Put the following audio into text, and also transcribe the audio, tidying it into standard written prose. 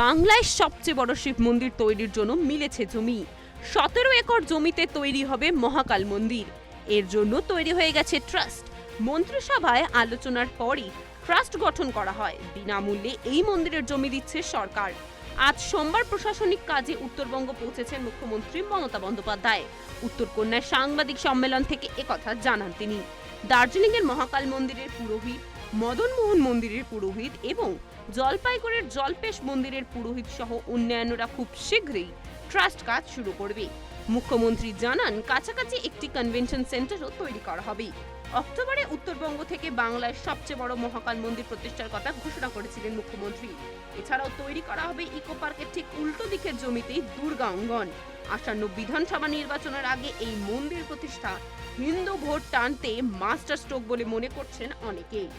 বাংলায় সবচেয়ে বড় শিব মন্দির তৈরির জন্য মিলেছে জমি। 17 একর জমিতে তৈরি হবে মহাকাল মন্দির। এর জন্য তৈরি হয়ে গেছে ট্রাস্ট। মন্ত্রিসভায় আলোচনার পরই ট্রাস্ট গঠন করা হয়। বিনামূল্যে এই মন্দিরের জমি দিচ্ছে সরকার। আজ সোমবার প্রশাসনিক কাজে উত্তরবঙ্গ পৌঁছেছেন মুখ্যমন্ত্রী মমতা বন্দ্যোপাধ্যায়। উত্তরকন্যায় সাংবাদিক সম্মেলন থেকে একথা জানান তিনি। দার্জিলিংয়ের মহাকাল মন্দিরের পুরোহিত, মদনমোহন মন্দিরের পুরোহিত এবং জলপাইগুড়ির জলপেশ মন্দিরের পুরোহিত সহ অন্যান্যরা খুব শীঘ্রই ট্রাস্ট কাজ শুরু করবে। মুখ্যমন্ত্রী জানান, কাছাকাছি একটি কনভেনশন সেন্টারও তৈরি করা হবে। অক্টোবরে উত্তরবঙ্গ থেকে বাংলার সবচেয়ে বড় মহাকাল মন্দির প্রতিষ্ঠার কথা ঘোষণা করেছিলেন মুখ্যমন্ত্রী। এছাড়াও তৈরি করা হবে ইকো পার্কের ঠিক উল্টো দিকের জমিতেই দুর্গা অঙ্গন। আসন্ন বিধানসভা নির্বাচনের আগে এই মন্দির প্রতিষ্ঠা হিন্দু ভোট টানতে মাস্টার স্ট্রোক বলে মনে করছেন অনেকেই।